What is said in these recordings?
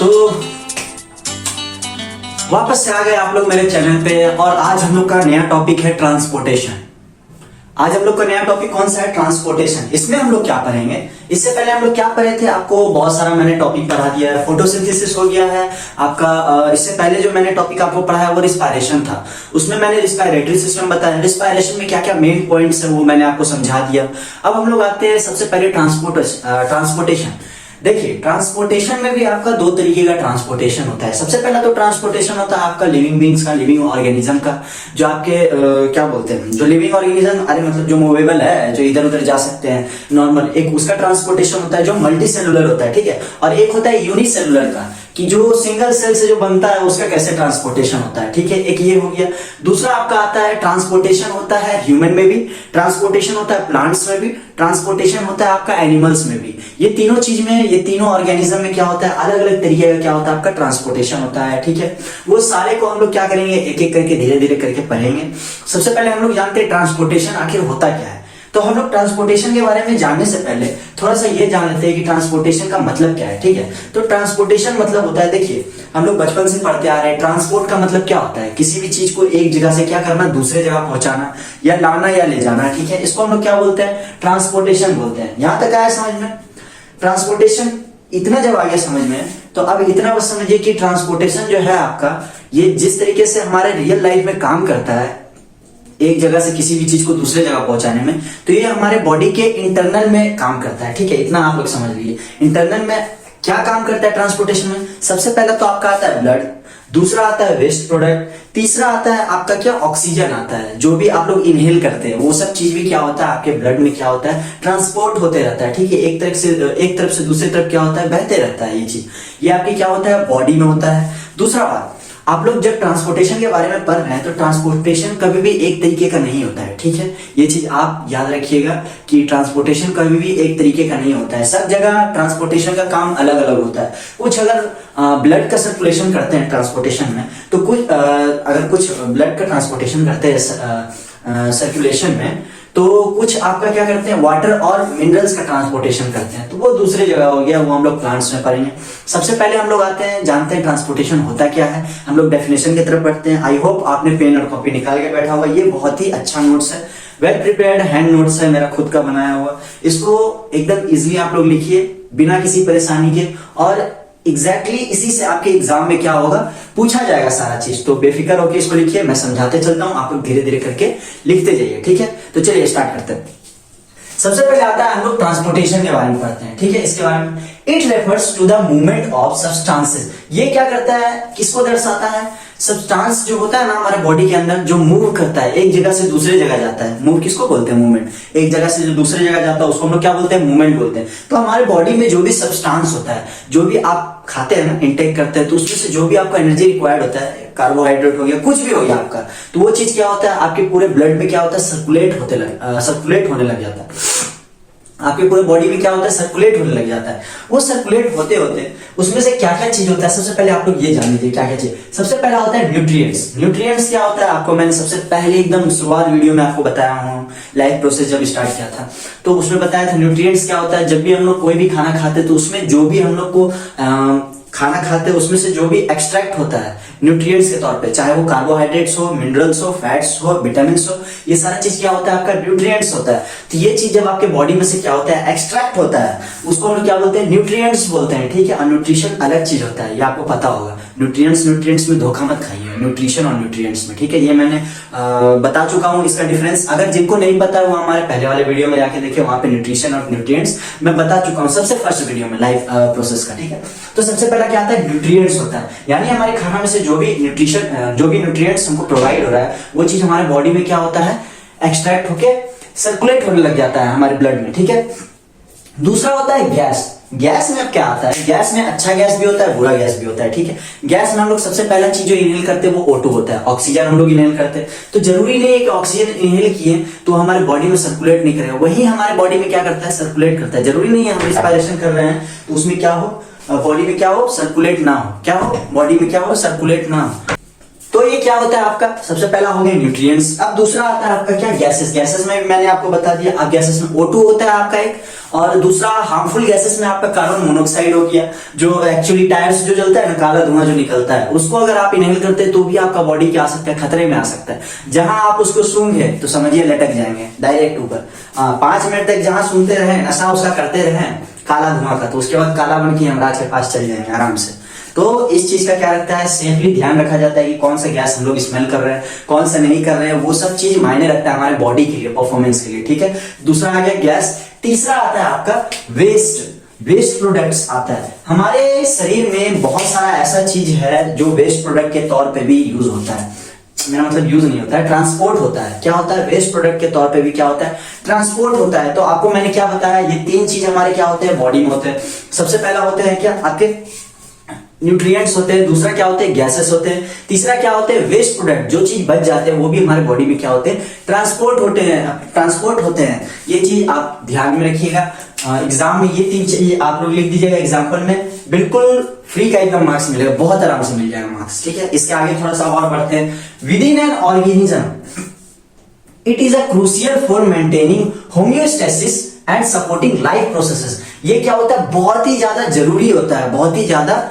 तो वापस से आ गए आप लोग मेरे चैनल पे और आज हम लोग का नया टॉपिक है ट्रांसपोर्टेशन। आज हम लोग का नया टॉपिक कौन सा है? ट्रांसपोर्टेशन। इसमें हम लोग क्या पढ़ेंगे? इससे पहले हम लोग क्या पढ़े थे? आपको बहुत सारा मैंने टॉपिक पढ़ा दिया है। फोटोसिंथेसिस हो गया है आपका। इससे पहले जो मैंने टॉपिक आपको पढ़ाया वो रिस्पायरेशन था। उसमें मैंने रिस्पायरेटरी सिस्टम बताया, रिस्पायरेशन में क्या क्या मेन पॉइंट्स है वो मैंने आपको समझा दिया। अब हम लोग आते हैं सबसे पहले ट्रांसपोर्टेशन। देखिए, ट्रांसपोर्टेशन में भी आपका दो तरीके का ट्रांसपोर्टेशन होता है। सबसे पहला तो ट्रांसपोर्टेशन होता है आपका लिविंग बींग्स का, लिविंग ऑर्गेनिज्म का, जो आपके क्या बोलते हैं, जो लिविंग ऑर्गेनिज्म, अरे मतलब जो मूवेबल है, जो इधर उधर जा सकते हैं नॉर्मल, एक उसका ट्रांसपोर्टेशन होता है जो मल्टी सेलुलर होता है, ठीक है। और एक होता है यूनिसेलुलर का, कि जो सिंगल सेल से जो बनता है उसका कैसे ट्रांसपोर्टेशन होता है, ठीक है। एक ये हो गया। दूसरा आपका आता है ट्रांसपोर्टेशन होता है ह्यूमन में भी, ट्रांसपोर्टेशन होता है प्लांट्स में भी, ट्रांसपोर्टेशन होता है आपका एनिमल्स में भी। ये तीनों चीज में, ये तीनों ऑर्गेनिज्म में क्या होता है, अलग अलग तरीके का क्या होता है आपका ट्रांसपोर्टेशन होता है, ठीक है। वो सारे को हम लोग क्या करेंगे, एक एक करके धीरे धीरे करके पढ़ेंगे। सबसे पहले हम लोग जानते हैं ट्रांसपोर्टेशन आखिर होता क्या है। तो हम लोग ट्रांसपोर्टेशन के बारे में जानने से पहले थोड़ा सा ये जान लेते हैं कि ट्रांसपोर्टेशन का मतलब क्या है, ठीक है। तो ट्रांसपोर्टेशन मतलब होता है, देखिए हम लोग बचपन से पढ़ते आ रहे हैं, ट्रांसपोर्ट का मतलब क्या होता है, किसी भी चीज को एक जगह से क्या करना, दूसरे जगह पहुंचाना या लाना या ले जाना, ठीक है। इसको हम लोग क्या बोलते हैं, ट्रांसपोर्टेशन बोलते हैं। यहां तक आया समझ में? ट्रांसपोर्टेशन इतना जब आ गया समझ में, तो अब इतना बस समझिए कि ट्रांसपोर्टेशन जो है आपका, ये जिस तरीके से हमारे रियल लाइफ में काम करता है, एक जगह से किसी भी चीज को दूसरे जगह पहुंचाने में, तो ये हमारे बॉडी के इंटरनल में काम करता है, ठीक है। इतना आप लोग समझ लीजिए। इंटरनल में क्या काम करता है ट्रांसपोर्टेशन में? सबसे पहला तो आपका आता है ब्लड, दूसरा आता है वेस्ट प्रोडक्ट, तीसरा आता है आपका क्या, ऑक्सीजन आता है। जो भी आप लोग इनहेल करते हैं वो सब चीज भी क्या होता है, आपके ब्लड में क्या होता है, ट्रांसपोर्ट होते रहता है, ठीक है। एक तरफ से दूसरी तरफ क्या होता है, बहते रहता है। ये चीज ये आपकी क्या होता है, बॉडी में होता है। दूसरा बात, आप लोग जब ट्रांसपोर्टेशन के बारे में पढ़ रहे हैं तो ट्रांसपोर्टेशन कभी भी एक तरीके का नहीं होता है, ठीक है। ये चीज आप याद रखिएगा कि ट्रांसपोर्टेशन कभी भी एक तरीके का नहीं होता है। सब जगह ट्रांसपोर्टेशन का काम अलग अलग होता है। कुछ अगर ब्लड का सर्कुलेशन करते हैं ट्रांसपोर्टेशन में, तो कुछ अगर कुछ ब्लड का ट्रांसपोर्टेशन करते हैं सर्कुलेशन में, तो कुछ आपका क्या करते हैं, वाटर और मिनरल्स का ट्रांसपोर्टेशन करते हैं, तो वो दूसरी जगह हो गया, वो हम लोग प्लांट्स में पढ़ेंगे। सबसे पहले हम लोग आते हैं, जानते हैं ट्रांसपोर्टेशन होता क्या है। हम लोग डेफिनेशन की तरफ पढ़ते हैं। आई होप आपने पेन और कॉपी निकाल के बैठा हुआ। ये बहुत ही अच्छा नोट्स है, वेल प्रिपेयर्ड हैंड नोट्स है, मेरा खुद का बनाया हुआ। इसको एकदम इजिली आप लोग लिखिए बिना किसी परेशानी के, और एग्जैक्टली इसी से आपके एग्जाम में क्या होगा, पूछा जाएगा सारा चीज। तो बेफिक्र होकर इसको लिखिए, मैं समझाते चलता हूं, आप लोग धीरे धीरे करके लिखते जाइए, ठीक है। तो चलिए स्टार्ट करते हैं। सबसे पहले आता है हम लोग ट्रांसपोर्टेशन के बारे में पढ़ते हैं, ठीक है। इसके बारे में, it refers to the movement of substances. ये क्या करता है, किसको दर्शाता है? सब्सटेंस जो होता है ना हमारे बॉडी के अंदर, जो मूव करता है, एक जगह से दूसरे जगह जाता है। मूव किसको बोलते हैं? मूवमेंट। एक जगह से जो दूसरे जगह जाता है उसको हम लोग क्या बोलते हैं? मूवमेंट बोलते हैं। तो हमारे बॉडी में जो भी सब्सटेंस होता है, जो भी आप खाते हैं ना, इंटेक करते हैं, तो उसमें से जो भी आपका एनर्जी रिक्वायर्ड होता है, कार्बोहाइड्रेट हो गया, कुछ भी हो गया आपका, तो वो चीज क्या होता है, आपके पूरे ब्लड में क्या होता है, सर्कुलेट होने लग जाता है। आपके पूरे बॉडी में क्या होता है, सर्कुलेट होने लग जाता है। वो सर्कुलेट होते होते उसमें से क्या क्या चीज होता है, सबसे पहले आप लोग ये जान लीजिए क्या क्या चीज। सबसे पहला होता है न्यूट्रिएंट्स। न्यूट्रिएंट्स क्या होता है, आपको मैंने सबसे पहले एकदम शुरुआत वीडियो में आपको बताया हूँ, लाइफ प्रोसेस जब स्टार्ट किया था तो उसमें बताया था न्यूट्रिएंट्स क्या होता है। जब भी हम लोग कोई भी खाना खाते तो उसमें जो भी हम लोग को खाना खाते हैं उसमें से जो भी एक्सट्रैक्ट होता है न्यूट्रिएंट्स के तौर पे, चाहे वो कार्बोहाइड्रेट्स हो, मिनरल्स हो, फैट्स हो, विटामिन्स हो, ये सारा चीज क्या होता है, आपका न्यूट्रिएंट्स होता है। तो ये चीज जब आपके बॉडी में से क्या होता है, एक्सट्रैक्ट होता है, उसको हम क्या बोलते हैं, न्यूट्रिएंट्स बोलते हैं, ठीक है। और न्यूट्रिशन अलग चीज होता है, ये आपको पता होगा। न्यूट्रिएंट्स में धोखा मत खाइए, न्यूट्रिशन और न्यूट्रिएंट्स में, ठीक है। ये मैंने बता चुका हूँ इसका डिफरेंस। अगर जिनको नहीं पता है वो हमारे पहले वाले वीडियो में जाके देखिए, वहां पे न्यूट्रिशन और न्यूट्रिएंट्स मैं बता चुका हूँ सबसे फर्स्ट वीडियो में, लाइफ प्रोसेस का, ठीक है। तो सबसे पहला क्या आता है, न्यूट्रिएंट्स होता है, यानी हमारे खाना में से जो भी न्यूट्रिएंट्स हमको प्रोवाइड हो रहा है, वो चीज हमारे बॉडी में क्या होता है, एक्सट्रैक्ट होके सर्कुलेट होने लग जाता है हमारे ब्लड में, ठीक है। दूसरा होता है गैस। गैस में अब क्या आता है, गैस में अच्छा गैस भी होता है, बुरा गैस भी होता है, ठीक है। गैस में हम लोग सबसे पहला चीज जो इनहेल करते हैं वो O2 होता है, ऑक्सीजन हम लोग इनहेल करते हैं। तो जरूरी नहीं है कि ऑक्सीजन इनहेल किए तो हमारे बॉडी में सर्कुलेट नहीं करेगा, वही हमारे बॉडी में क्या करता है, सर्कुलेट करता है। जरूरी नहीं है हम रिस्पायरेशन कर रहे हैं तो उसमें क्या हो, बॉडी में क्या हो, सर्कुलेट ना हो, क्या हो, बॉडी में क्या हो, सर्कुलेट ना हो। तो ये क्या होता है आपका, सबसे पहला हो गया न्यूट्रिएंट्स। अब दूसरा आता है आपका क्या, गैसेस। गैसेस में भी मैंने आपको बता दिया। अब गैसेस में O2 होता है आपका एक, और दूसरा हार्मफुल गैसेस में आपका कार्बन मोनोऑक्साइड हो गया, जो एक्चुअली टायर्स जो जलता है ना, काला धुआं जो निकलता है, उसको अगर आप इनहेल करते हैं तो भी आपका बॉडी क्या आ सकता है, खतरे में आ सकता है। जहां आप उसको सूंघे तो समझिए लटक जाएंगे डायरेक्ट ऊपर। 5 मिनट तक जहां सूंघते रहे, नशा उसका करते रहे काला धुआं का, तो उसके बाद काला बन के यमराज के पास चल जाएंगे आराम से। तो इस चीज का क्या रखता है, सेफली ध्यान रखा जाता है कि कौन सा गैस हम लोग स्मेल कर रहे हैं, कौन सा नहीं कर रहे हैं, वो सब चीज मायने रखता है हमारे बॉडी के लिए, परफॉर्मेंस के लिए, ठीक है। दूसरा आ गया गैस। तीसरा आता है आपका वेस्ट प्रोडक्ट्स आता है। हमारे शरीर में बहुत सारा ऐसा चीज है जो वेस्ट प्रोडक्ट के तौर पे भी यूज होता है, मेरा मतलब यूज नहीं होता है, ट्रांसपोर्ट होता है। क्या होता है, वेस्ट प्रोडक्ट के तौर पे भी क्या होता है, ट्रांसपोर्ट होता है। तो आपको मैंने क्या बताया, ये 3 चीज हमारे क्या होते हैं, बॉडी में होते हैं। सबसे पहला होते हैं क्या आपके न्यूट्रिएंट्स होते हैं, दूसरा क्या होते हैं, गैसेस होते हैं, तीसरा क्या होते हैं, वेस्ट प्रोडक्ट, जो चीज बच जाते हैं वो भी हमारे बॉडी में क्या होते हैं, ट्रांसपोर्ट होते हैं। ये चीज आप ध्यान में रखिएगा। एग्जाम में ये 3 चीज आप लोग लिख दीजिएगा एग्जाम्पल में, बिल्कुल फ्री का एकदम मार्क्स मिलेगा, बहुत आराम से मिल जाएगा मार्क्स, ठीक है। इसके आगे थोड़ा सा और बढ़ते हैं। With in an organism it is a crucial for maintaining homeostasis and supporting life processes. ये क्या होता है, बहुत ही ज्यादा जरूरी होता है, बहुत ही ज्यादा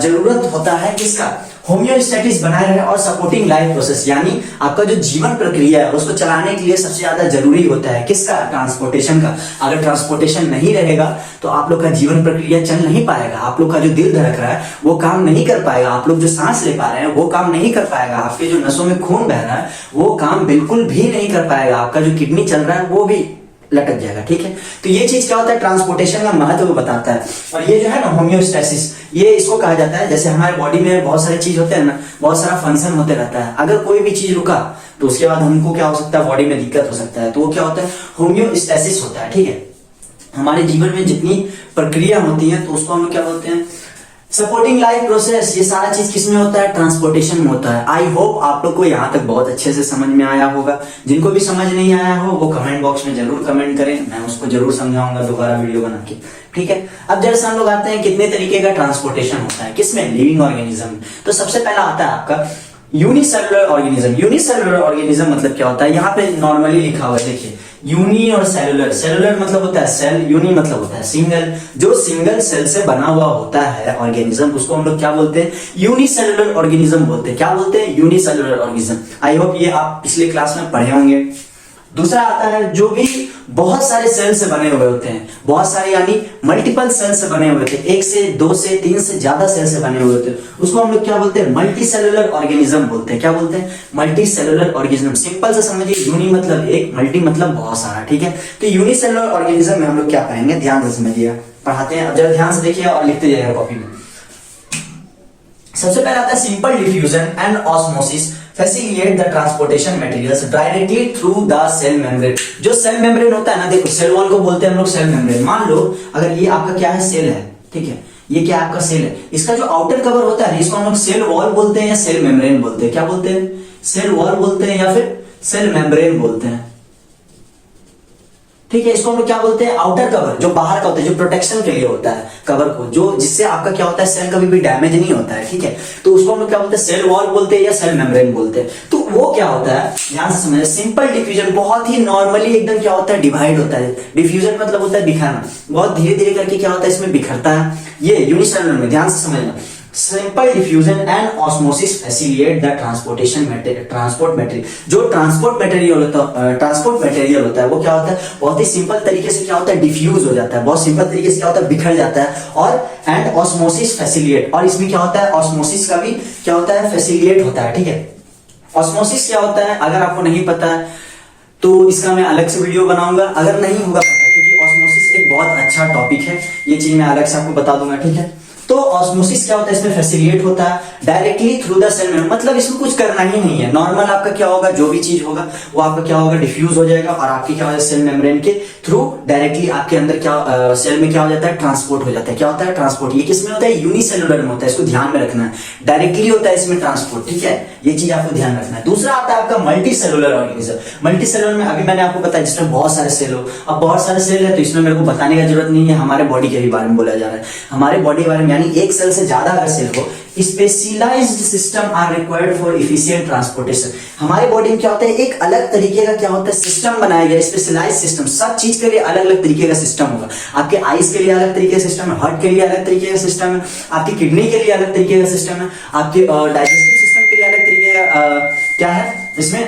जरूरत होता है किसका, होम्योस्टेसिस बनाए रहे और सपोर्टिंग लाइफ प्रोसेस, यानी आपका जो जीवन प्रक्रिया है उसको चलाने के लिए सबसे ज्यादा जरूरी होता है किसका, ट्रांसपोर्टेशन का। अगर ट्रांसपोर्टेशन नहीं रहेगा तो आप लोग का जीवन प्रक्रिया चल नहीं पाएगा, आप लोग का जो दिल धड़क रहा है वो काम नहीं कर पाएगा, आप लोग जो सांस ले पा रहे हैं वो काम नहीं कर पाएगा, आपके जो नसों में खून बह रहा है वो काम बिल्कुल भी नहीं कर पाएगा, आपका जो किडनी चल रहा है वो भी लटक जाएगा, ठीक है। तो ये चीज क्या होता है, ट्रांसपोर्टेशन का महत्व बताता है। और ये जो है ना होम्योस्टेसिस, ये इसको कहा जाता है, जैसे हमारे बॉडी में बहुत सारी चीज होते हैं ना, बहुत सारा फंक्शन होते रहता है, अगर कोई भी चीज रुका तो उसके बाद हमको क्या हो सकता है, बॉडी में दिक्कत हो सकता है, तो वो क्या होता है, होम्योस्टेसिस होता है, ठीक है। हमारे जीवन में जितनी प्रक्रिया होती है तो उसको हम लोग क्या बोलते हैं, सपोर्टिंग लाइफ प्रोसेस। ये सारा चीज किसमें होता है, ट्रांसपोर्टेशन में होता है। आई होप आप लोग को यहाँ तक बहुत अच्छे से समझ में आया होगा। जिनको भी समझ नहीं आया हो वो कमेंट बॉक्स में जरूर कमेंट करें, मैं उसको जरूर समझाऊंगा दोबारा वीडियो बना के, ठीक है। अब जैसे हम लोग आते हैं कितने तरीके का ट्रांसपोर्टेशन होता है किसमें, लिविंग ऑर्गेनिज्म। तो सबसे पहला आता है आपका यूनिसेलुलर ऑर्गेनिज्म। यूनिसेलुलर ऑर्गेनिज्म मतलब क्या होता है, यहाँ पे नॉर्मली लिखा हुआ है, देखिए यूनी और सेलुलर। सेलुलर मतलब होता है सेल, यूनी मतलब होता है सिंगल। जो सिंगल सेल से बना हुआ होता है ऑर्गेनिज्म उसको हम लोग क्या बोलते हैं, यूनिसेलुलर ऑर्गेनिज्म बोलते हैं। क्या बोलते हैं, यूनिसेलुलर ऑर्गेनिज्म। आई होप ये आप पिछले क्लास में पढ़े होंगे। दूसरा आता है जो भी बहुत सारे सेल से बने हुए होते हैं, बहुत सारे यानी मल्टीपल सेल से बने हुए होते हैं, 1 से 2 से 3 से ज्यादा सेल से बने हुए होते हैं, उसको हम लोग क्या बोलते हैं, मल्टी सेलुलर ऑर्गेनिज्म बोलते हैं। क्या बोलते हैं, मल्टी सेलुलर ऑर्गेनिज्म। सिंपल से समझिए, यूनी मतलब एक, मल्टी मतलब बहुत सारा, ठीक है। तो यूनिसेलुलर ऑर्गेनिज्म में हम लोग क्या पढ़ेंगे, ध्यान से समझिएगा, पढ़ाते हैं, अब जरा ध्यान से देखिए और लिखते जाइएगा कॉपी में। सबसे पहले आता है simple diffusion and osmosis facilitate the transportation materials directly through the cell membrane. जो सेल मेम्ब्रेन होता है ना, देखो सेल वॉल को बोलते हैं हम लोग सेल मेम्ब्रेन। मान लो अगर ये आपका क्या है, सेल है, ठीक है, ये क्या आपका सेल है, इसका जो आउटर कवर होता है इसको हम लोग सेल वॉल बोलते हैं या सेल मेम्ब्रेन बोलते हैं। क्या बोलते हैं, सेल वॉल बोलते हैं या फिर सेल मेम्ब्रेन बोलते हैं, ठीक है। इसको हम लोग क्या बोलते हैं, आउटर कवर, जो बाहर का होता है, जो प्रोटेक्शन के लिए होता है कवर को, जो जिससे आपका क्या होता है, सेल कभी भी डैमेज नहीं होता है, ठीक है। तो उसको हम लोग क्या बोलते हैं, सेल वॉल बोलते हैं या सेल मेम्ब्रेन बोलते हैं। तो वो क्या होता है, ध्यान से समझिए, सिंपल डिफ्यूजन बहुत ही नॉर्मली एकदम क्या होता है, डिवाइड होता है। डिफ्यूजन मतलब होता है बिखरना, बहुत धीरे धीरे करके क्या होता है, इसमें बिखरता है। ये यूनिसेलुलर में ध्यान से समझना, simple diffusion and osmosis facilitate the transportation transport material. जो ट्रांसपोर्ट मटेरियल होता है वो क्या होता है, बहुत ही सिंपल तरीके से क्या होता है, डिफ्यूज हो जाता है, बहुत सिंपल तरीके से क्या होता है, बिखर जाता है। और एंड ऑस्मोसिस फैसिलिटेट, और इसमें क्या होता है, ऑस्मोसिस का भी क्या होता है, फैसिलिटेट होता है, ठीक है। ऑस्मोसिस क्या होता है, अगर आपको नहीं पता है तो इसका मैं अलग से वीडियो बनाऊंगा, अगर नहीं होगा पता, क्योंकि ऑस्मोसिस एक बहुत अच्छा टॉपिक है, ये चीज मैं अलग से आपको बता दूंगा, ठीक है। तो ऑस्मोसिस क्या होता है, इसमें फैसिलिटेट होता है directly through the cell membrane, मतलब इसमें कुछ करना ही नहीं है, नॉर्मल आपका क्या होगा, जो भी चीज होगा वो आपका क्या होगा, डिफ्यूज हो जाएगा और आपकी क्या होगा, सेल मेम्ब्रेन के थ्रू डायरेक्टली आपके अंदर क्या सेल में क्या हो जाता है, ट्रांसपोर्ट हो जाता है। क्या होता है, ट्रांसपोर्ट। ये किसमें होता है, यूनिसेलुलर में होता है, इसको ध्यान में रखना है, डायरेक्टली होता है इसमें ट्रांसपोर्ट, ठीक है, ये चीज आपको ध्यान रखना है। दूसरा आता है आपका multi cellular organism. Multi cellular में अभी मैंने आपको बताया जिसमें बहुत सारे सेल हो, अब बहुत सारे सेल है तो इसमें मेरे को बताने का जरूरत नहीं है, हमारे बॉडी के बारे में बोला जा रहा है, हमारे बॉडी के बारे में यानी एक सेल से ज्यादा अगर सेल हो, specialised system are required for efficient transportation. हमारे बॉडी में क्या होता है, एक अलग तरीके का क्या होता है सिस्टम बनाया गया, स्पेशलाइज्ड सिस्टम। सब चीज के लिए अलग अलग तरीके का सिस्टम होगा। आपके आईज के लिए अलग तरीके का सिस्टम है, हार्ट के लिए अलग तरीके का सिस्टम है, आपकी किडनी के लिए अलग तरीके का सिस्टम है, आपके डाइजेस्टिव सिस्टम के लिए अलग तरीके का क्या है इसमें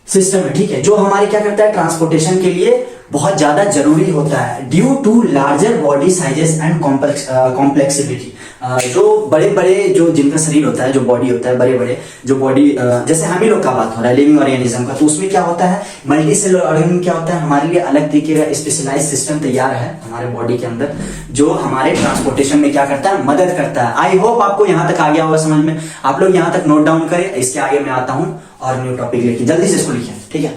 सिस्टम है, ठीक है, जो हमारे क्या करता है ट्रांसपोर्टेशन के लिए बहुत ज्यादा जरूरी होता है due to larger body sizes and complexibility. जो बड़े बड़े जो जिनका शरीर होता है, जो बॉडी होता है, बड़े बड़े जो बॉडी, जैसे हम ही लोग का बात हो रहा है लिविंग ऑर्गेनिज्म का, तो उसमें क्या होता है मल्टी सेलुलर ऑर्गेनिज्म क्या होता है, हमारे लिए अलग तरीके का स्पेशलाइज सिस्टम तैयार है हमारे बॉडी के अंदर, जो हमारे ट्रांसपोर्टेशन में क्या करता है, मदद करता है। आई होप आपको यहाँ तक आ गया होगा समझ में। आप लोग यहाँ तक नोट डाउन करें, इसके आगे मैं आता हूँ और न्यू टॉपिक लेके, जल्दी से इसको लिखें, ठीक है।